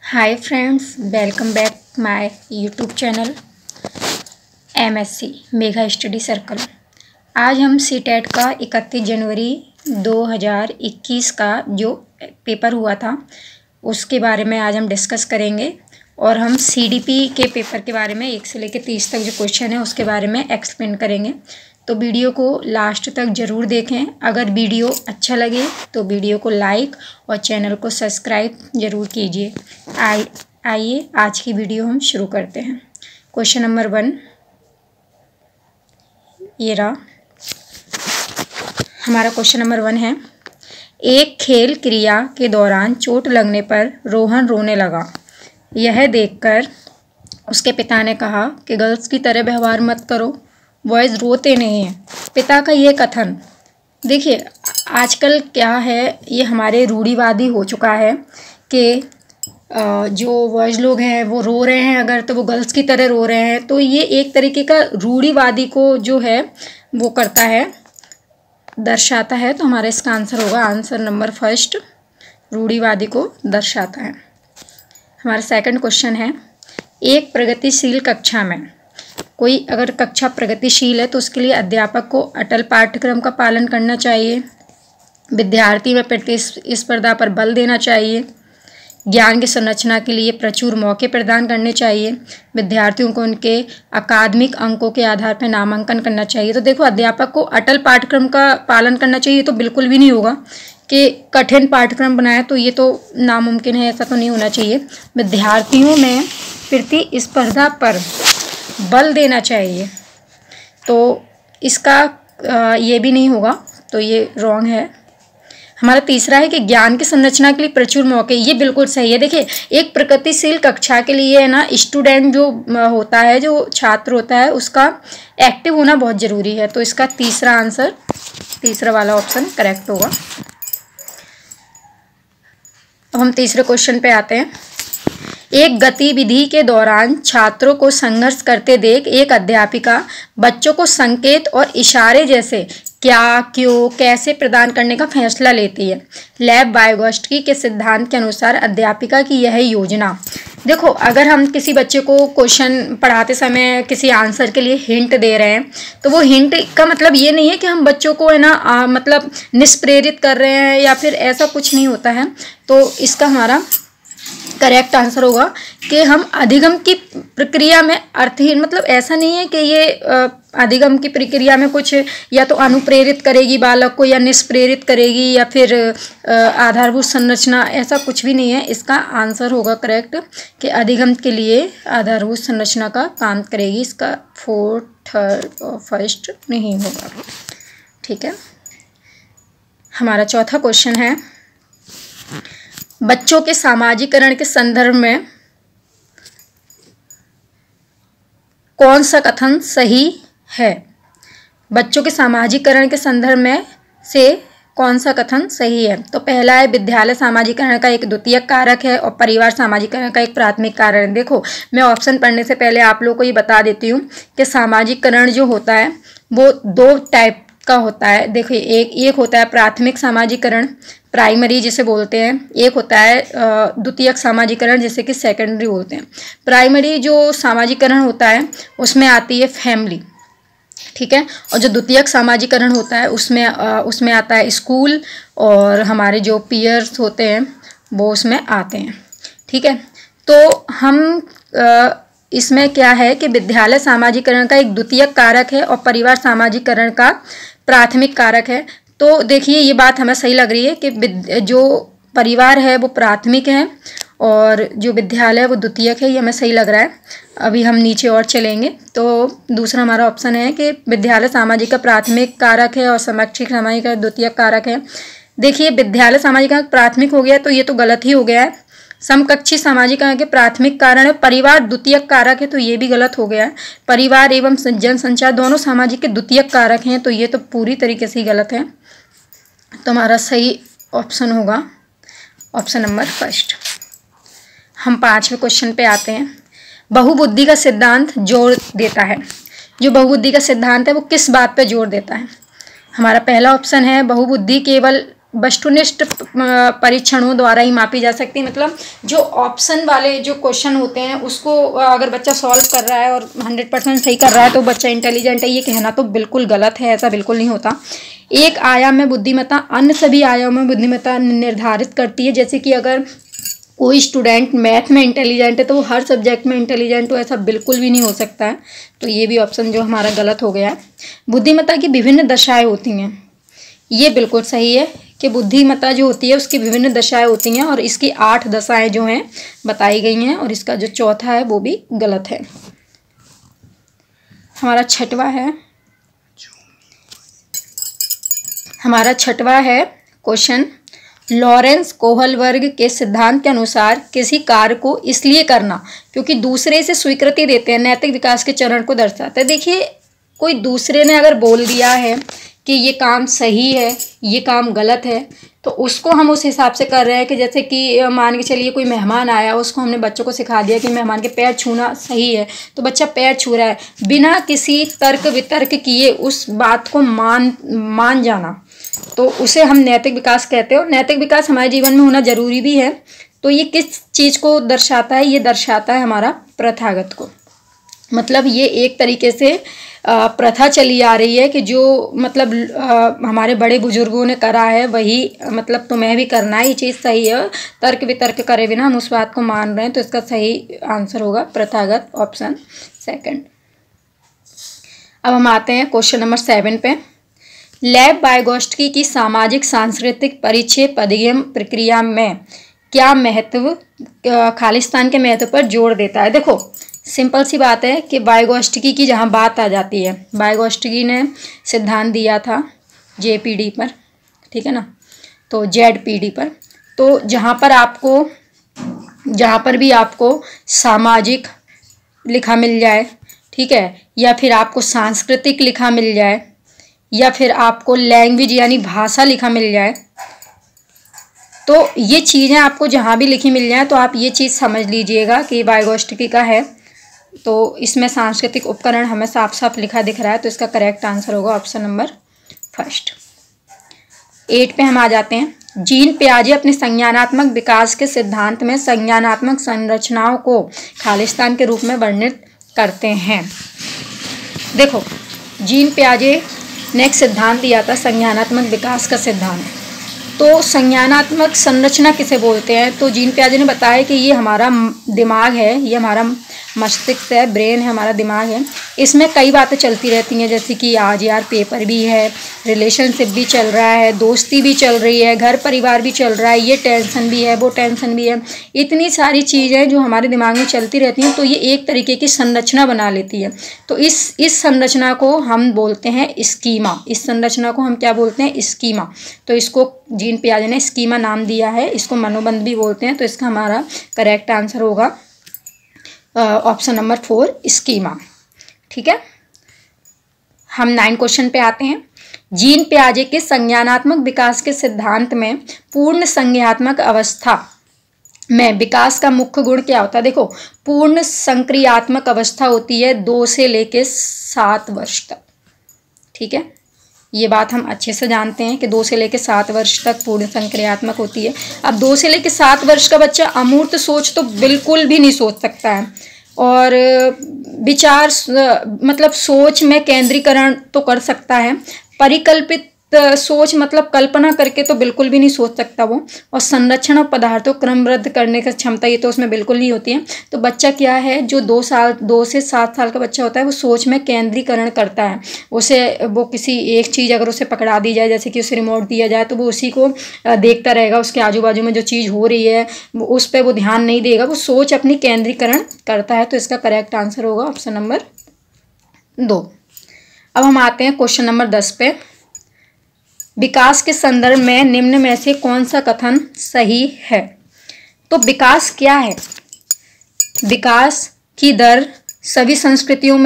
Hi friends, welcome back my YouTube channel MSc mega study circle. आज हम CTET का 31 जनवरी 2021 का जो पेपर हुआ था उसके बारे में आज हम डिस्कस करेंगे और हम सीडीपी के पेपर के बारे में 1 से लेकर 30 तक जो क्वेश्चन है उसके बारे में एक्सप्लेन करेंगे। तो वीडियो को लास्ट तक ज़रूर देखें। अगर वीडियो अच्छा लगे तो वीडियो को लाइक और चैनल को सब्सक्राइब ज़रूर कीजिए। आइए आज की वीडियो हम शुरू करते हैं। क्वेश्चन नंबर 1 ये रहा हमारा क्वेश्चन नंबर 1 है। एक खेल क्रिया के दौरान चोट लगने पर रोहन रोने लगा। यह देखकर उसके पिता ने कहा कि गर्ल्स की तरह व्यवहार मत करो, बॉयज़ रोते नहीं हैं। पिता का ये कथन, देखिए आजकल क्या है, ये हमारे रूढ़िवादी हो चुका है कि जो बॉयज़ लोग हैं वो रो रहे हैं अगर तो वो गर्ल्स की तरह रो रहे हैं, तो ये एक तरीके का रूढ़िवादी को जो है वो करता है, दर्शाता है। तो हमारा इसका आंसर होगा आंसर नंबर फर्स्ट, रूढ़िवादी को दर्शाता है। हमारा सेकंड क्वेश्चन है, एक प्रगतिशील कक्षा में कोई अगर कक्षा प्रगतिशील है तो उसके लिए अध्यापक को अटल पाठ्यक्रम का पालन करना चाहिए, विद्यार्थी में प्रतिस्पर्धा पर बल देना चाहिए, ज्ञान की संरचना के लिए प्रचुर मौके प्रदान करने चाहिए, विद्यार्थियों को उनके अकादमिक अंकों के आधार पर नामांकन करना चाहिए। तो देखो, अध्यापक को अटल पाठ्यक्रम का पालन करना चाहिए तो बिल्कुल भी नहीं होगा कि कठिन पाठ्यक्रम बनाए, तो ये तो नामुमकिन है, ऐसा तो नहीं होना चाहिए। विद्यार्थियों में प्रतिस्पर्धा पर बल देना चाहिए, तो इसका ये भी नहीं होगा, तो ये रॉन्ग है। हमारा तीसरा है कि ज्ञान की संरचना के लिए प्रचुर मौके, ये बिल्कुल सही है। देखिए, एक प्रगतिशील कक्षा के लिए है ना, स्टूडेंट जो होता है, जो छात्र होता है, उसका एक्टिव होना बहुत ज़रूरी है। तो इसका तीसरा आंसर, तीसरा वाला ऑप्शन करेक्ट होगा। अब हम तीसरे क्वेश्चन पे आते हैं। एक गतिविधि के दौरान छात्रों को संघर्ष करते देख एक अध्यापिका बच्चों को संकेत और इशारे जैसे क्या, क्यों, कैसे प्रदान करने का फैसला लेती है। लैब वाइगोस्की के सिद्धांत के अनुसार अध्यापिका की यह योजना, देखो अगर हम किसी बच्चे को क्वेश्चन पढ़ाते समय किसी आंसर के लिए हिंट दे रहे हैं तो वो हिंट का मतलब ये नहीं है कि हम बच्चों को है ना मतलब निष्प्रेरित कर रहे हैं या फिर ऐसा कुछ नहीं होता है। तो इसका हमारा करेक्ट आंसर होगा कि हम अधिगम की प्रक्रिया में अर्थहीन, मतलब ऐसा नहीं है कि ये अधिगम की प्रक्रिया में कुछ या तो अनुप्रेरित करेगी बालक को या निष्प्रेरित करेगी या फिर आधारभूत संरचना, ऐसा कुछ भी नहीं है। इसका आंसर होगा करेक्ट कि अधिगम के लिए आधारभूत संरचना का काम करेगी। इसका फोर्थ, थर्ड और फर्स्ट नहीं होगा, ठीक है। हमारा चौथा क्वेश्चन है, बच्चों के सामाजिकरण के संदर्भ में कौन सा कथन सही है। बच्चों के सामाजिकरण के संदर्भ में से कौन सा कथन सही है। तो पहला है, विद्यालय सामाजिकरण का एक द्वितीयक कारक है और परिवार सामाजिकरण का एक प्राथमिक कारण है। देखो, मैं ऑप्शन पढ़ने से पहले आप लोगों को ये बता देती हूँ कि सामाजिकरण जो होता है वो 2 टाइप का होता है। देखिए, एक होता है प्राथमिक सामाजिकरण, प्राइमरी जिसे बोलते हैं, एक होता है द्वितीयक सामाजिकरण जिसे कि सेकेंडरी बोलते हैं। प्राइमरी जो सामाजिकरण होता है उसमें आती है फैमिली, ठीक है, और जो द्वितीयक सामाजिकरण होता है उसमें आता है स्कूल और हमारे जो पीयर्स होते हैं वो उसमें आते हैं, ठीक है। तो हम इसमें क्या है कि विद्यालय सामाजिकरण का एक द्वितीयक कारक है और परिवार सामाजिकरण का प्राथमिक कारक है। तो देखिए, ये बात हमें सही लग रही है कि जो परिवार है वो प्राथमिक है और जो विद्यालय है वो द्वितीयक है, ये हमें सही लग रहा है। अभी हम नीचे और चलेंगे तो दूसरा हमारा ऑप्शन है कि विद्यालय सामाजिक का प्राथमिक कारक है और समैक्षिक सामाजिक का द्वितीयक कारक है। देखिए, विद्यालय सामाजिक का प्राथमिक हो गया तो ये तो गलत ही हो गया है। समकक्षी सामाजिक के प्राथमिक कारण है, परिवार द्वितीयक कारक है तो ये भी गलत हो गया है। परिवार एवं जनसंचार दोनों सामाजिक के द्वितीयक कारक हैं तो ये तो पूरी तरीके से ही गलत है। तो हमारा सही ऑप्शन होगा ऑप्शन नंबर फर्स्ट। हम 5वें क्वेश्चन पे आते हैं। बहुबुद्धि का सिद्धांत जोर देता है। जो बहुबुद्धि का सिद्धांत है वो किस बात पे जोर देता है। हमारा पहला ऑप्शन है, बहुबुद्धि केवल वस्तुनिष्ठ परीक्षणों द्वारा ही मापी जा सकती है। मतलब जो ऑप्शन वाले जो क्वेश्चन होते हैं उसको अगर बच्चा सॉल्व कर रहा है और 100% सही कर रहा है तो बच्चा इंटेलिजेंट है, ये कहना तो बिल्कुल गलत है, ऐसा बिल्कुल नहीं होता। एक आयाम में बुद्धिमत्ता अन्य सभी आयामों में बुद्धिमत्ता निर्धारित करती है। जैसे कि अगर कोई स्टूडेंट मैथ में इंटेलिजेंट है तो वो हर सब्जेक्ट में इंटेलिजेंट हो, ऐसा बिल्कुल भी नहीं हो सकता है। तो ये भी ऑप्शन जो हमारा गलत हो गया है। बुद्धिमत्ता की विभिन्न दशाएं होती हैं, ये बिल्कुल सही है कि बुद्धिमत्ता जो होती है उसकी विभिन्न दशाएं होती हैं और इसकी 8 दशाएं जो हैं बताई गई हैं, और इसका जो चौथा है वो भी गलत है। हमारा छठवा है क्वेश्चन, लॉरेंस कोहलवर्ग के सिद्धांत के अनुसार किसी कार्य को इसलिए करना क्योंकि दूसरे से स्वीकृति देते हैं नैतिक विकास के चरण को दर्शाता है। देखिए, कोई दूसरे ने अगर बोल दिया है कि ये काम सही है, ये काम गलत है, तो उसको हम उस हिसाब से कर रहे हैं कि जैसे कि मान के चलिए कोई मेहमान आया, उसको हमने बच्चों को सिखा दिया कि मेहमान के पैर छूना सही है, तो बच्चा पैर छू रहा है, बिना किसी तर्क वितर्क किए उस बात को मान जाना, तो उसे हम नैतिक विकास कहते हैं। और नैतिक विकास हमारे जीवन में होना जरूरी भी है। तो ये किस चीज़ को दर्शाता है? ये दर्शाता है हमारा प्रथागत को। मतलब ये एक तरीके से प्रथा चली आ रही है कि जो मतलब हमारे बड़े बुजुर्गों ने करा है वही मतलब तुम्हें भी करना है, ये चीज़ सही है, तर्क वितर्क करे बिना हम उस बात को मान रहे हैं। तो इसका सही आंसर होगा प्रथागत, ऑप्शन सेकंड। अब हम आते हैं क्वेश्चन नंबर 7 पे। लेव वाइगोत्स्की की सामाजिक सांस्कृतिक परिचय पदगम प्रक्रिया में क्या महत्व खालिस्तान के महत्व पर जोर देता है? देखो, सिंपल सी बात है कि वाइगोत्स्की की जहाँ बात आ जाती है, वाइगोत्स्की ने सिद्धांत दिया था जेपीडी पर, ठीक है ना, तो जेडपीडी पर। तो जहाँ पर भी आपको सामाजिक लिखा मिल जाए, ठीक है, या फिर आपको सांस्कृतिक लिखा मिल जाए, या फिर आपको लैंग्वेज यानी भाषा लिखा मिल जाए, तो ये चीज़ें आपको जहाँ भी लिखी मिल जाए तो आप ये चीज़ समझ लीजिएगा कि वाइगोत्स्की का है। तो इसमें सांस्कृतिक उपकरण हमें साफ साफ लिखा दिख रहा है, तो इसका करेक्ट आंसर होगा ऑप्शन नंबर फर्स्ट। 8 पे हम आ जाते हैं। जीन पियाजे अपने संज्ञानात्मक विकास के सिद्धांत में संज्ञानात्मक संरचनाओं को खालिस्तान के रूप में वर्णित करते हैं। देखो, जीन पियाजे ने एक सिद्धांत दिया था संज्ञानात्मक विकास का सिद्धांत। तो संज्ञानात्मक संरचना किसे बोलते हैं? तो जीन पियाजे ने बताया कि ये हमारा दिमाग है, ये हमारा मस्तिष्क है, ब्रेन है, हमारा दिमाग है। इसमें कई बातें चलती रहती हैं, जैसे कि आज यार पेपर भी है, रिलेशनशिप भी चल रहा है, दोस्ती भी चल रही है, घर परिवार भी चल रहा है, ये टेंशन भी है, वो टेंशन भी है, इतनी सारी चीज़ें जो हमारे दिमाग में चलती रहती हैं। तो ये एक तरीके की संरचना बना लेती है। तो इस संरचना को हम बोलते हैं स्कीमा। इस संरचना को हम क्या बोलते हैं? स्कीमा। तो इसको जीन पियाजे ने स्कीमा नाम दिया है, इसको मनोबंध भी बोलते हैं। तो इसका हमारा करेक्ट आंसर होगा ऑप्शन नंबर 4, स्कीमा। ठीक है, हम 9 क्वेश्चन पे आते हैं। जीन पियाजे के संज्ञानात्मक विकास के सिद्धांत में पूर्ण संज्ञात्मक अवस्था में विकास का मुख्य गुण क्या होता है? देखो, पूर्ण संक्रियात्मक अवस्था होती है 2 से लेकर 7 वर्ष तक। ठीक है, ये बात हम अच्छे से जानते हैं कि 2 से लेकर 7 वर्ष तक पूर्ण संक्रियात्मक होती है। अब 2 से लेकर 7 वर्ष का बच्चा अमूर्त सोच तो बिल्कुल भी नहीं सोच सकता है, और विचार मतलब सोच में केंद्रीकरण तो कर सकता है, परिकल्पित सोच मतलब कल्पना करके तो बिल्कुल भी नहीं सोच सकता वो, और संरक्षण और पदार्थों क्रमबद्ध करने की क्षमता ये तो उसमें बिल्कुल नहीं होती है। तो बच्चा क्या है, जो 2 से 7 साल का बच्चा होता है वो सोच में केंद्रीकरण करता है। वो किसी एक चीज़ अगर उसे पकड़ा दी जाए, जैसे कि उसे रिमोट दिया जाए, तो वो उसी को देखता रहेगा, उसके आजू बाजू में जो चीज़ हो रही है उस पर वो ध्यान नहीं देगा, वो सोच अपनी केंद्रीकरण करता है। तो इसका करेक्ट आंसर होगा ऑप्शन नंबर 2। अब हम आते हैं क्वेश्चन नंबर 10 पे। विकास के संदर्भ में निम्न में से कौन सा कथन सही है? तो विकास क्या है? विकास की दर सभी संस्कृतियों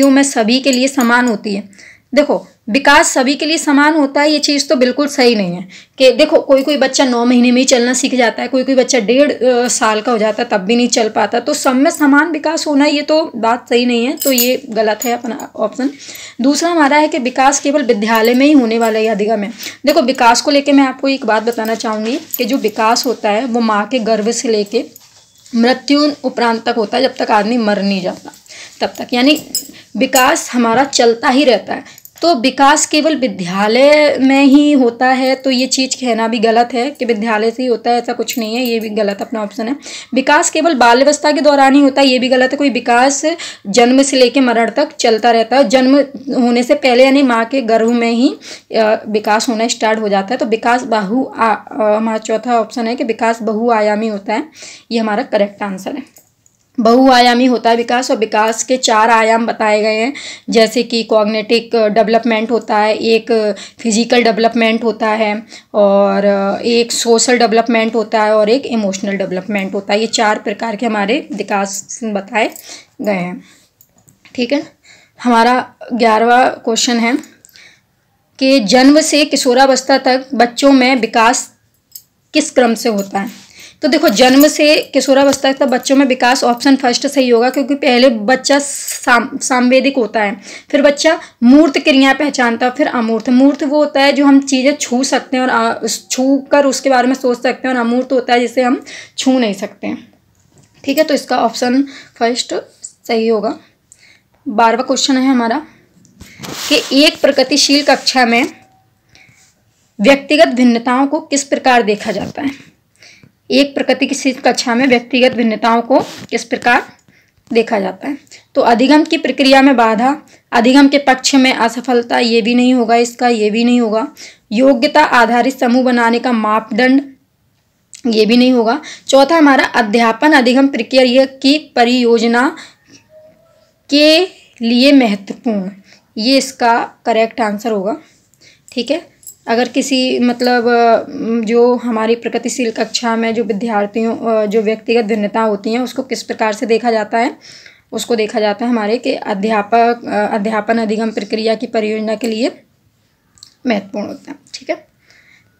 में सभी के लिए समान होती है। देखो विकास सभी के लिए समान होता है, ये चीज़ तो बिल्कुल सही नहीं है कि देखो कोई कोई बच्चा 9 महीने में ही चलना सीख जाता है, कोई कोई बच्चा 1.5 साल का हो जाता है तब भी नहीं चल पाता, तो सब में समान विकास होना ये तो बात सही नहीं है, तो ये गलत है अपना ऑप्शन। दूसरा हमारा है कि विकास केवल विद्यालय में ही होने वाला है या अधिगम है। देखो विकास को लेकर मैं आपको एक बात बताना चाहूँगी कि जो विकास होता है वो माँ के गर्भ से लेके मृत्यु उपरांत तक होता है, जब तक आदमी मर नहीं जाता तब तक, यानी विकास हमारा चलता ही रहता है। तो विकास केवल विद्यालय में ही होता है तो ये चीज़ कहना भी गलत है कि विद्यालय से ही होता है, ऐसा कुछ नहीं है, ये भी गलत अपना ऑप्शन है। विकास केवल बाल्यावस्था के दौरान ही होता है, ये भी गलत है। कोई विकास जन्म से लेकर मरण तक चलता रहता है, जन्म होने से पहले यानी माँ के गर्भ में ही विकास होना स्टार्ट हो जाता है। तो विकास हमारा चौथा ऑप्शन है कि विकास बहुआयामी होता है, ये हमारा करेक्ट आंसर है। बहुआयामी होता है विकास, और विकास के 4 आयाम बताए गए हैं, जैसे कि कॉग्निटिव डेवलपमेंट होता है, एक फिजिकल डेवलपमेंट होता है, और एक सोशल डेवलपमेंट होता है, और एक इमोशनल डेवलपमेंट होता है। ये 4 प्रकार के हमारे विकास बताए गए हैं। ठीक है, हमारा 11वां क्वेश्चन है कि जन्म से किशोरावस्था तक बच्चों में विकास किस क्रम से होता है। तो देखो जन्म से किशोरावस्था तक बच्चों में विकास ऑप्शन फर्स्ट सही होगा, क्योंकि पहले बच्चा सांवेदिक होता है, फिर बच्चा मूर्त क्रियाएं पहचानता है, फिर अमूर्त। मूर्त वो होता है जो हम चीज़ें छू सकते हैं और छू कर उसके बारे में सोच सकते हैं, और अमूर्त होता है जिसे हम छू नहीं सकते हैं। ठीक है, तो इसका ऑप्शन फर्स्ट सही होगा। 12वां क्वेश्चन है हमारा कि एक प्रगतिशील कक्षा में व्यक्तिगत भिन्नताओं को किस प्रकार देखा जाता है। एक प्रगतिशील कक्षा में व्यक्तिगत भिन्नताओं को किस प्रकार देखा जाता है। तो अधिगम की प्रक्रिया में बाधा, अधिगम के पक्ष में असफलता, ये भी नहीं होगा इसका, ये भी नहीं होगा। योग्यता आधारित समूह बनाने का मापदंड, ये भी नहीं होगा। चौथा हमारा अध्यापन अधिगम प्रक्रिया की परियोजना के लिए महत्वपूर्ण, ये इसका करेक्ट आंसर होगा। ठीक है, अगर किसी मतलब जो हमारी प्रगतिशील कक्षा में जो विद्यार्थियों जो व्यक्तिगत भिन्नता होती हैं उसको किस प्रकार से देखा जाता है, उसको देखा जाता है हमारे कि अध्यापन अधिगम प्रक्रिया की परियोजना के लिए महत्वपूर्ण होता है। ठीक है,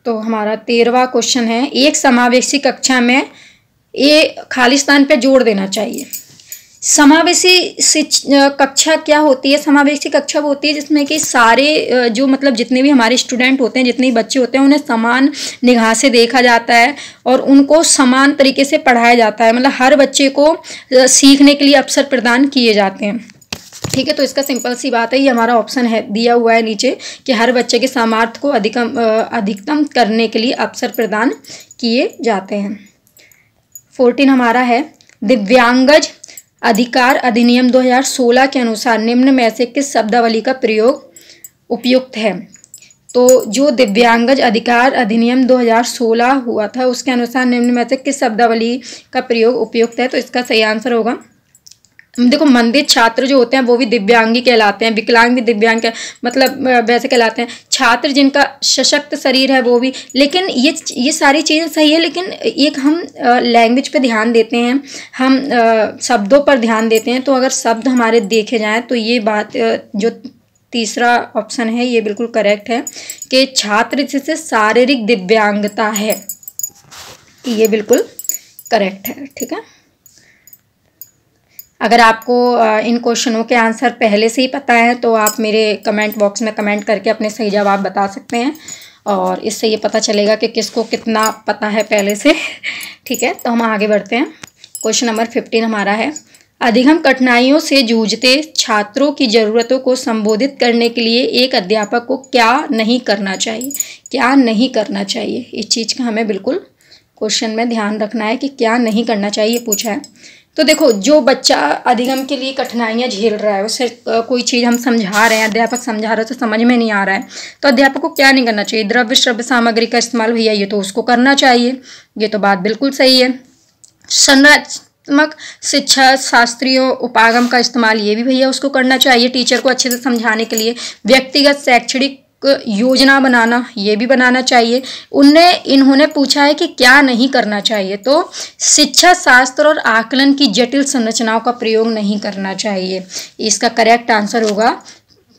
तो हमारा 13वां क्वेश्चन है एक समावेशी कक्षा में ये खाली स्थान पे जोड़ देना चाहिए। समावेशी कक्षा क्या होती है। समावेशी कक्षा वो होती है जिसमें कि सारे जो मतलब जितने भी हमारे स्टूडेंट होते हैं, जितने भी बच्चे होते हैं, उन्हें समान निगाह से देखा जाता है और उनको समान तरीके से पढ़ाया जाता है, मतलब हर बच्चे को सीखने के लिए अवसर प्रदान किए जाते हैं। ठीक है, तो इसका सिंपल सी बात है, ये हमारा ऑप्शन है दिया हुआ है नीचे कि हर बच्चे के सामर्थ्य को अधिकतम करने के लिए अवसर प्रदान किए जाते हैं। 14 हमारा है दिव्यांगज अधिकार अधिनियम 2016 के अनुसार निम्न में से किस शब्दावली का प्रयोग उपयुक्त है। तो जो दिव्यांगज अधिकार अधिनियम 2016 हुआ था उसके अनुसार निम्न में से किस शब्दावली का प्रयोग उपयुक्त है, तो इसका सही आंसर होगा। देखो मंदिर छात्र जो होते हैं वो भी दिव्यांगी कहलाते हैं, विकलांग भी दिव्यांग मतलब वैसे कहलाते हैं। छात्र जिनका सशक्त शरीर है वो भी, लेकिन ये सारी चीज़ें सही है, लेकिन एक हम लैंग्वेज पे ध्यान देते हैं, हम शब्दों पर ध्यान देते हैं। तो अगर शब्द हमारे देखे जाएं तो ये बात जो तीसरा ऑप्शन है ये बिल्कुल करेक्ट है कि छात्र जिससे शारीरिक दिव्यांगता है, ये बिल्कुल करेक्ट है। ठीक है, अगर आपको इन क्वेश्चनों के आंसर पहले से ही पता है तो आप मेरे कमेंट बॉक्स में कमेंट करके अपने सही जवाब बता सकते हैं, और इससे ये पता चलेगा कि किसको कितना पता है पहले से। ठीक है, तो हम आगे बढ़ते हैं। क्वेश्चन नंबर 15 हमारा है अधिगम कठिनाइयों से जूझते छात्रों की ज़रूरतों को संबोधित करने के लिए एक अध्यापक को क्या नहीं करना चाहिए। क्या नहीं करना चाहिए, इस चीज़ का हमें बिल्कुल क्वेश्चन में ध्यान रखना है कि क्या नहीं करना चाहिए पूछा है। तो देखो जो बच्चा अधिगम के लिए कठिनाइयाँ झेल रहा है, उसे कोई चीज़ हम समझा रहे हैं, अध्यापक समझा रहे हैं तो समझ में नहीं आ रहा है, तो अध्यापक को क्या नहीं करना चाहिए। द्रव्य श्रव्य सामग्री का इस्तेमाल भैया ये तो उसको करना चाहिए, ये तो बात बिल्कुल सही है। संरचनात्मक शिक्षा शास्त्रीय उपागम का इस्तेमाल ये भी भैया उसको करना चाहिए टीचर को अच्छे से समझाने के लिए। व्यक्तिगत शैक्षणिक योजना बनाना ये भी बनाना चाहिए। इन्होंने पूछा है कि क्या नहीं करना चाहिए, तो शिक्षा शास्त्र और आकलन की जटिल संरचनाओं का प्रयोग नहीं करना चाहिए। इसका करेक्ट आंसर होगा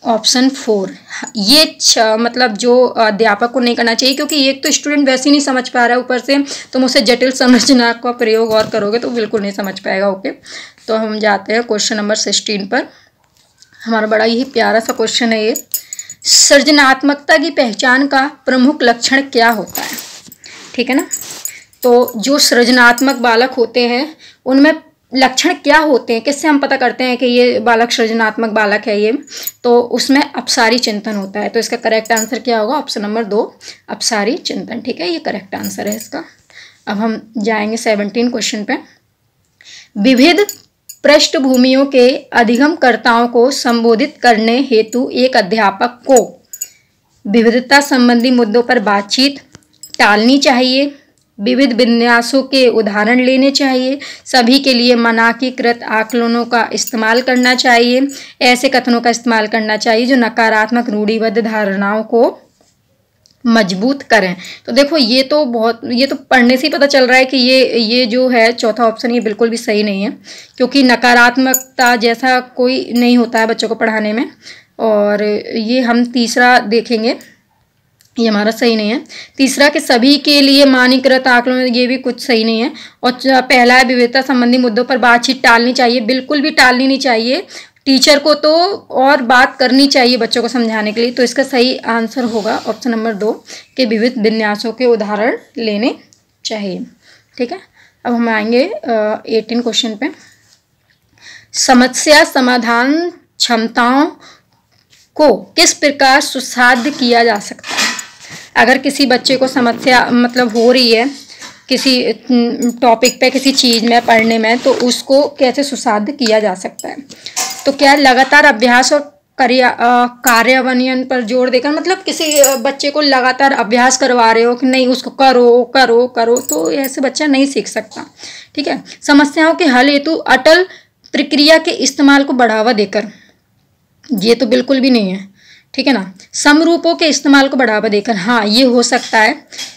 ऑप्शन 4 ये मतलब जो अध्यापक को नहीं करना चाहिए, क्योंकि एक तो स्टूडेंट वैसे ही नहीं समझ पा रहा है, ऊपर से तुम उसे जटिल संरचना का प्रयोग और करोगे तो बिल्कुल नहीं समझ पाएगा। ओके, तो हम जाते हैं क्वेश्चन नंबर 16 पर। हमारा बड़ा ही प्यारा सा क्वेश्चन है ये। सृजनात्मकता की पहचान का प्रमुख लक्षण क्या होता है? ठीक है ना। तो जो सृजनात्मक बालक होते हैं उनमें लक्षण क्या होते हैं, किससे हम पता करते हैं कि ये बालक सृजनात्मक बालक है ये? तो उसमें अपसारी चिंतन होता है। तो इसका करेक्ट आंसर क्या होगा? ऑप्शन नंबर 2 अपसारी चिंतन। ठीक है, ये करेक्ट आंसर है इसका। अब हम जाएंगे 17 क्वेश्चन पे। विविध पृष्ठभूमियों के अधिगमकर्ताओं को संबोधित करने हेतु एक अध्यापक को विविधता संबंधी मुद्दों पर बातचीत टालनी चाहिए, विविध विन्यासों के उदाहरण लेने चाहिए, सभी के लिए मानकीकृत आकलनों का इस्तेमाल करना चाहिए, ऐसे कथनों का इस्तेमाल करना चाहिए जो नकारात्मक रूढ़िबद्ध धारणाओं को मजबूत करें। तो देखो ये तो पढ़ने से ही पता चल रहा है कि ये जो है चौथा ऑप्शन ये बिल्कुल भी सही नहीं है, क्योंकि नकारात्मकता जैसा कोई नहीं होता है बच्चों को पढ़ाने में। और ये हम तीसरा देखेंगे, ये हमारा सही नहीं है। तीसरा कि सभी के लिए मानकीकृत आकलन, ये भी कुछ सही नहीं है। और पहला है विविधता संबंधी मुद्दों पर बातचीत टालनी चाहिए, बिल्कुल भी टालनी नहीं चाहिए। टीचर को तो और बात करनी चाहिए बच्चों को समझाने के लिए। तो इसका सही आंसर होगा ऑप्शन नंबर 2 कि विविध विन्यासों के उदाहरण लेने चाहिए। ठीक है, अब हम आएंगे 18 क्वेश्चन पे। समस्या समाधान क्षमताओं को किस प्रकार सुसाध्य किया जा सकता है? अगर किसी बच्चे को समस्या मतलब हो रही है किसी टॉपिक पे, किसी चीज़ में पढ़ने में, तो उसको कैसे सुसाध्य किया जा सकता है? तो क्या लगातार अभ्यास और कार्यान्वयन पर जोर देकर, मतलब किसी बच्चे को लगातार अभ्यास करवा रहे हो कि नहीं उसको करो करो करो, तो ऐसे बच्चा नहीं सीख सकता। ठीक है, समस्याओं के हल हेतु अटल प्रक्रिया के इस्तेमाल को बढ़ावा देकर, ये तो बिल्कुल भी नहीं है। ठीक है ना। समरूपों के इस्तेमाल को बढ़ावा देकर, हाँ ये हो सकता है।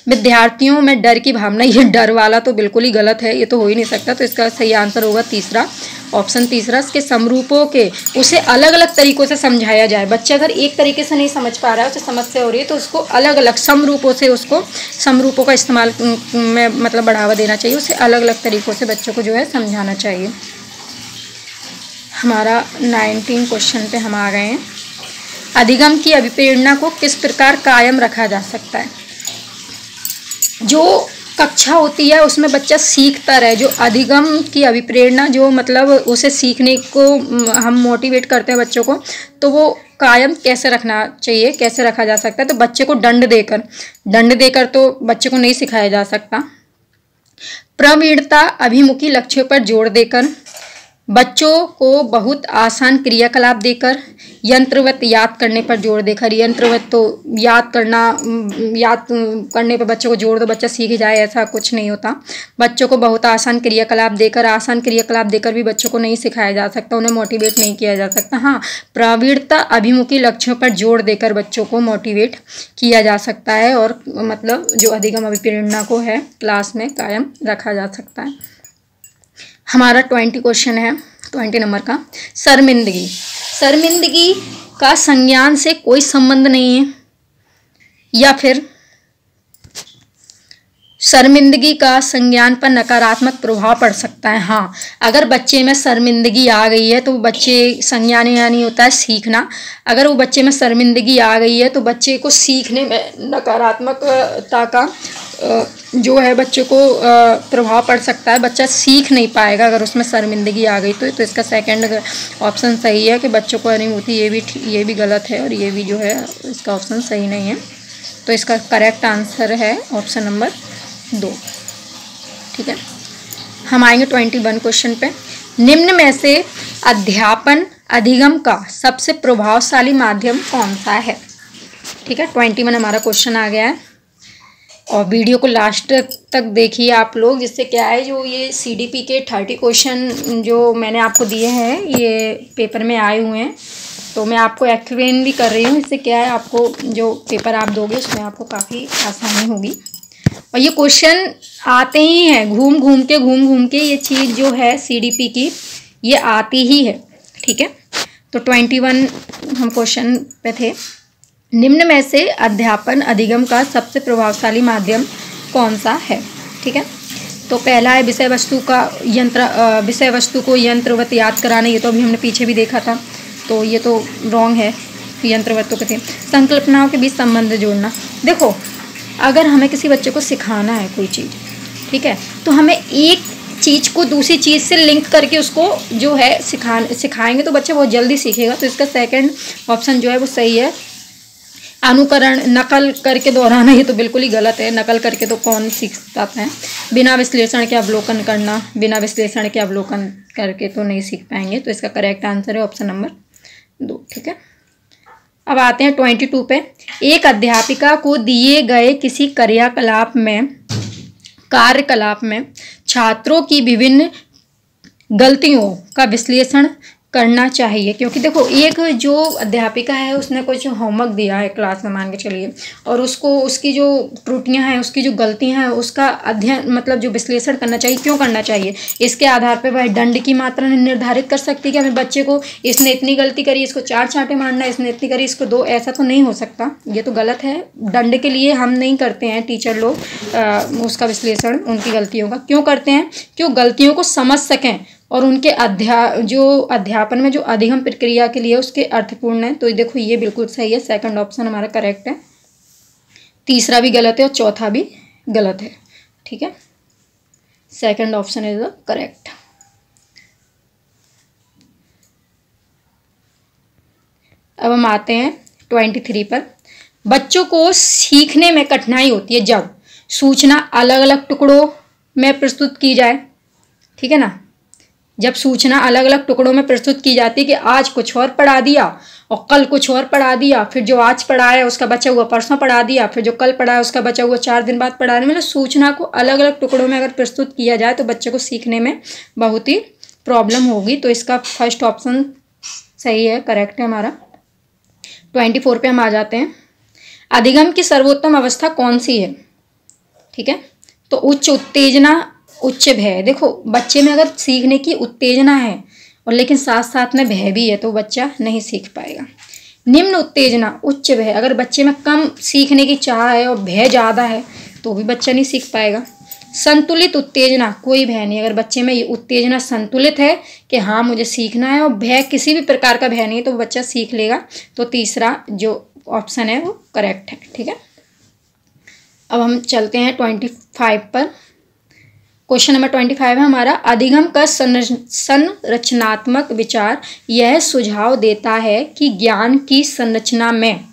विद्यार्थियों में डर की भावना, ये डर वाला तो बिल्कुल ही गलत है, ये तो हो ही नहीं सकता। तो इसका सही आंसर होगा तीसरा, ऑप्शन तीसरा के समरूपों के उसे अलग अलग तरीकों से समझाया जाए। बच्चा अगर एक तरीके से नहीं समझ पा रहा है, उसे समस्या हो रही है, तो उसको अलग अलग समरूपों से, उसको समरूपों का इस्तेमाल में मतलब बढ़ावा देना चाहिए। उसे अलग अलग तरीकों से बच्चों को जो है समझाना चाहिए। हमारा 19 क्वेश्चन पे हम आ गए हैं। अधिगम की अभिप्रेरणा को किस प्रकार कायम रखा जा सकता है? जो कक्षा होती है उसमें बच्चा सीखता रहे, जो अधिगम की अभिप्रेरणा, जो मतलब उसे सीखने को हम मोटिवेट करते हैं बच्चों को, तो वो कायम कैसे रखना चाहिए, कैसे रखा जा सकता है? तो बच्चे को दंड देकर तो बच्चे को नहीं सिखाया जा सकता। प्रवीणता अभिमुखी लक्ष्यों पर जोर देकर, बच्चों को बहुत आसान क्रियाकलाप देकर, यंत्रवत याद करने पर जोर देकर। यंत्रवत तो याद करने पर बच्चों को जोर दो बच्चा सीख जाए, ऐसा कुछ नहीं होता। बच्चों को बहुत आसान क्रियाकलाप देकर भी बच्चों को नहीं सिखाया जा सकता, उन्हें मोटिवेट नहीं किया जा सकता। हाँ, प्रवीणता अभिमुखी लक्ष्यों पर जोर देकर बच्चों को मोटिवेट किया जा सकता है, और मतलब जो अधिगम अभिप्रेरणा को है क्लास में कायम रखा जा सकता है। हमारा 20 क्वेश्चन है, 20 नंबर का। शर्मिंदगी का संज्ञान से कोई संबंध नहीं है, या फिर शर्मिंदगी का संज्ञान पर नकारात्मक प्रभाव पड़ सकता है। हाँ, अगर बच्चे में शर्मिंदगी आ गई है तो बच्चे, संज्ञान यानी होता है सीखना, अगर वो बच्चे में शर्मिंदगी आ गई है तो बच्चे को सीखने में नकारात्मकता का जो है बच्चे को प्रभाव पड़ सकता है। बच्चा सीख नहीं पाएगा अगर उसमें शर्मिंदगी आ गई तो इसका सेकंड ऑप्शन सही है कि बच्चों को अनुभूति, ये भी गलत है, और ये भी जो है इसका ऑप्शन सही नहीं है। तो इसका करेक्ट आंसर है ऑप्शन नंबर 2। ठीक है, हम आएंगे 21 क्वेश्चन पे। निम्न में से अध्यापन अधिगम का सबसे प्रभावशाली माध्यम कौन सा है? ठीक है, 21 हमारा क्वेश्चन आ गया है, और वीडियो को लास्ट तक देखिए आप लोग, जिससे क्या है जो ये CDP के 30 क्वेश्चन जो मैंने आपको दिए हैं ये पेपर में आए हुए हैं, तो मैं आपको एक्सप्लेन भी कर रही हूँ। इससे क्या है आपको जो पेपर आप दोगे उसमें आपको काफ़ी आसानी होगी। और ये क्वेश्चन आते ही हैं घूम घूम के ये चीज़ जो है CDP की ये आती ही है। ठीक है, तो 21 हम क्वेश्चन पे थे। निम्न में से अध्यापन अधिगम का सबसे प्रभावशाली माध्यम कौन सा है? ठीक है, तो पहला है विषय वस्तु को यंत्रवत याद कराना। ये तो अभी हमने पीछे भी देखा था, तो ये तो रॉन्ग है, यंत्रवत के थे। संकल्पनाओं के बीच संबंध जोड़ना। देखो, अगर हमें किसी बच्चे को सिखाना है कोई चीज़, ठीक है, तो हमें एक चीज़ को दूसरी चीज़ से लिंक करके उसको जो है सिखाएंगे तो बच्चा बहुत जल्दी सीखेगा। तो इसका सेकंड ऑप्शन जो है वो सही है। अनुकरण, नकल करके दोहराना, ये तो बिल्कुल ही गलत है। नकल करके तो कौन सीख पाता है। बिना विश्लेषण के अवलोकन करना, बिना विश्लेषण के अवलोकन करके तो नहीं सीख पाएंगे। तो इसका करेक्ट आंसर है ऑप्शन नंबर 2। ठीक है, अब आते हैं 22 पे। एक अध्यापिका को दिए गए किसी कार्यकलाप में छात्रों की विभिन्न गलतियों का विश्लेषण करना चाहिए। क्योंकि देखो, एक जो अध्यापिका है उसने कुछ होमवर्क दिया है क्लास में, मान के चलिए, और उसको उसकी जो त्रुटियां हैं, उसकी जो गलतियां हैं, उसका अध्ययन मतलब जो विश्लेषण करना चाहिए। क्यों करना चाहिए? इसके आधार पर वह दंड की मात्रा निर्धारित कर सकती है कि हमें बच्चे को इसने इतनी गलती करी, इसको 4 चांटे मारना, इसने इतनी करी, इसको 2। ऐसा तो नहीं हो सकता, ये तो गलत है। दंड के लिए हम नहीं करते हैं टीचर लोग उसका विश्लेषण उनकी गलतियों का। क्यों करते हैं? क्यों गलतियों को समझ सकें और उनके अध्यापन में जो अधिगम प्रक्रिया के लिए उसके अर्थपूर्ण है। तो देखो, ये बिल्कुल सही है, सेकंड ऑप्शन हमारा करेक्ट है। तीसरा भी गलत है और चौथा भी गलत है। ठीक है, second option is the correct. अब हम आते हैं 23 पर। बच्चों को सीखने में कठिनाई होती है जब सूचना अलग अलग टुकड़ों में प्रस्तुत की जाए। ठीक है ना, जब सूचना अलग अलग टुकड़ों में प्रस्तुत की जाती है कि आज कुछ और पढ़ा दिया और कल कुछ और पढ़ा दिया, फिर जो आज पढ़ा है उसका बचा हुआ परसों पढ़ा दिया, फिर जो कल पढ़ा है उसका बचा हुआ 4 दिन बाद पढ़ा दिया। मतलब सूचना को अलग अलग टुकड़ों में अगर प्रस्तुत किया जाए तो बच्चे को सीखने में बहुत ही प्रॉब्लम होगी। तो इसका फर्स्ट ऑप्शन सही है, करेक्ट है हमारा। 24 पे हम आ जाते हैं। अधिगम की सर्वोत्तम अवस्था कौन सी है? ठीक है, तो उच्च उत्तेजना, उच्च भय। देखो, बच्चे में अगर सीखने की उत्तेजना है और लेकिन साथ साथ में भय भी है तो बच्चा नहीं सीख पाएगा। निम्न उत्तेजना, उच्च भय। अगर बच्चे में कम सीखने की चाह है और भय ज़्यादा है तो भी बच्चा नहीं सीख पाएगा। संतुलित उत्तेजना, कोई भय नहीं। अगर बच्चे में ये उत्तेजना संतुलित है कि हाँ मुझे सीखना है और भय, किसी भी प्रकार का भय नहीं है, तो बच्चा सीख लेगा। तो तीसरा जो ऑप्शन है वो करेक्ट है। ठीक है, अब हम चलते हैं 25 पर। क्वेश्चन नंबर 25 है हमारा। अधिगम का संरचनात्मक विचार यह सुझाव देता है कि ज्ञान की संरचना में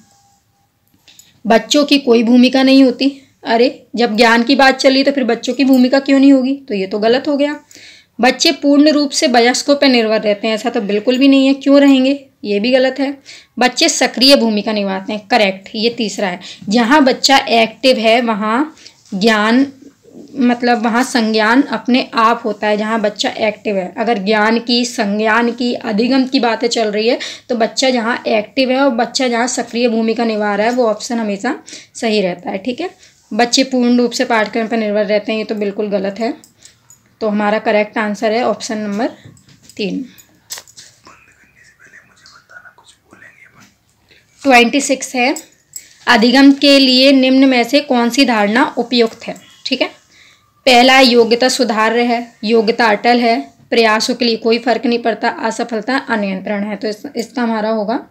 बच्चों की कोई भूमिका नहीं होती। अरे, जब ज्ञान की बात चली तो फिर बच्चों की भूमिका क्यों नहीं होगी? तो ये तो गलत हो गया। बच्चे पूर्ण रूप से वयस्कों पर निर्भर रहते हैं, ऐसा तो बिल्कुल भी नहीं है। क्यों रहेंगे? ये भी गलत है। बच्चे सक्रिय भूमिका निभाते हैं, करेक्ट, ये तीसरा है। जहाँ बच्चा एक्टिव है वहाँ ज्ञान मतलब वहाँ संज्ञान अपने आप होता है, जहाँ बच्चा एक्टिव है। अगर ज्ञान की, संज्ञान की, अधिगम की बातें चल रही है तो बच्चा जहाँ एक्टिव है और बच्चा जहाँ सक्रिय भूमिका निभा रहा है वो ऑप्शन हमेशा सही रहता है। ठीक है, बच्चे पूर्ण रूप से पाठ्यक्रम पर निर्भर रहते हैं, ये तो बिल्कुल गलत है। तो हमारा करेक्ट आंसर है ऑप्शन नंबर 3। 26 है। अधिगम के लिए निम्न में से कौन सी धारणा उपयुक्त है? ठीक है, पहला योग्यता सुधार है, योग्यता अटल है, प्रयासों के लिए कोई फर्क नहीं पड़ता, असफलता अनियंत्रण है। तो इसका हमारा होगा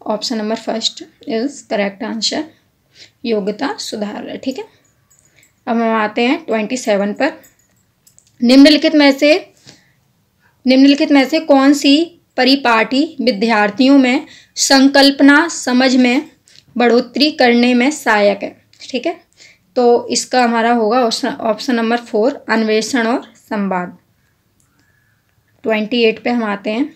option number first is correct answer, योग्यता सुधार है। ठीक है, अब हम आते हैं 27 पर। निम्नलिखित में से कौन सी परिपाटी विद्यार्थियों में संकल्पना समझ में बढ़ोतरी करने में सहायक है? ठीक है, तो इसका हमारा होगा ऑप्शन नंबर 4, अन्वेषण और संवाद। 28 पे हम आते हैं।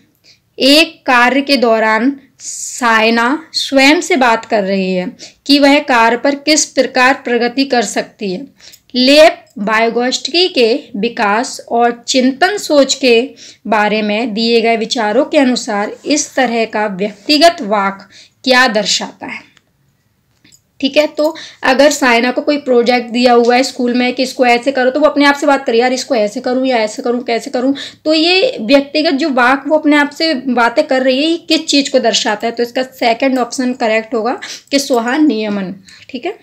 एक कार्य के दौरान सायना स्वयं से बात कर रही है कि वह कार्य पर किस प्रकार प्रगति कर सकती है। लेव वाइगोत्स्की के विकास और चिंतन सोच के बारे में दिए गए विचारों के अनुसार इस तरह का व्यक्तिगत वाक्य क्या दर्शाता है? ठीक है। तो अगर साइना को कोई प्रोजेक्ट दिया हुआ है स्कूल में कि इसको ऐसे करो, तो वो अपने आप से बात करे, यार इसको ऐसे करूँ या ऐसे करूँ, कैसे करूँ। तो ये व्यक्तिगत जो वाक वो अपने आप से बातें कर रही है, ये किस चीज़ को दर्शाता है? तो इसका सेकंड ऑप्शन करेक्ट होगा कि स्वहा नियमन। ठीक है।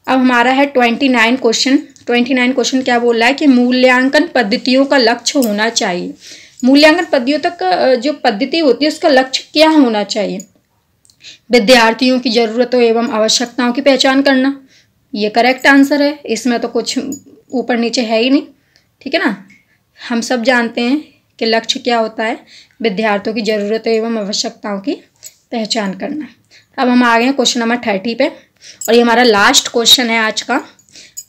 अब हमारा है 29 क्वेश्चन। 29 क्वेश्चन क्या बोल रहा है कि मूल्यांकन पद्धतियों का लक्ष्य होना चाहिए। मूल्यांकन पद्धतियों तक जो पद्धति होती है उसका लक्ष्य क्या होना चाहिए? विद्यार्थियों की जरूरतों एवं आवश्यकताओं की पहचान करना, ये करेक्ट आंसर है। इसमें तो कुछ ऊपर नीचे है ही नहीं। ठीक है ना। हम सब जानते हैं कि लक्ष्य क्या होता है, विद्यार्थियों की जरूरतों एवं आवश्यकताओं की पहचान करना। अब हम आ गए हैं क्वेश्चन नंबर 30 पे, और ये हमारा लास्ट क्वेश्चन है आज का।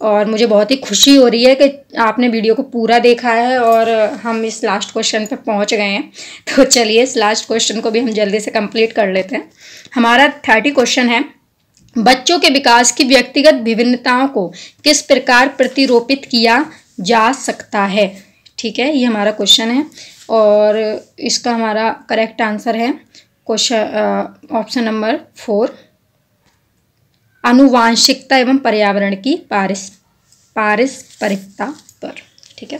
और मुझे बहुत ही खुशी हो रही है कि आपने वीडियो को पूरा देखा है और हम इस लास्ट क्वेश्चन पे पहुंच गए हैं। तो चलिए इस लास्ट क्वेश्चन को भी हम जल्दी से कंप्लीट कर लेते हैं। हमारा 30 क्वेश्चन है, बच्चों के विकास की व्यक्तिगत विभिन्नताओं को किस प्रकार प्रतिरूपित किया जा सकता है? ठीक है, ये हमारा क्वेश्चन है और इसका हमारा करेक्ट आंसर है क्वेश्चन ऑप्शन नंबर 4, आनुवांशिकता एवं पर्यावरण की पारस्परिकता पर। ठीक है।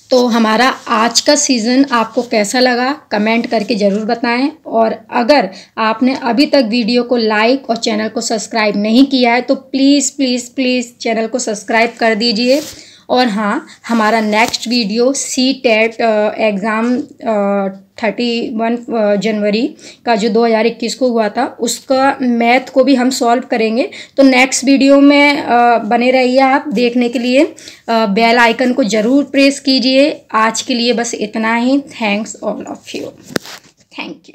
तो हमारा आज का सीज़न आपको कैसा लगा कमेंट करके ज़रूर बताएं, और अगर आपने अभी तक वीडियो को लाइक और चैनल को सब्सक्राइब नहीं किया है तो प्लीज़ प्लीज़ प्लीज़ चैनल को सब्सक्राइब कर दीजिए। और हाँ, हमारा नेक्स्ट वीडियो CTET एग्ज़ाम 31 जनवरी का जो 2021 को हुआ था उसका मैथ को भी हम सॉल्व करेंगे। तो नेक्स्ट वीडियो में बने रहिए आप देखने के लिए। बेल आइकन को ज़रूर प्रेस कीजिए। आज के लिए बस इतना ही। Thanks all of you. Thank you.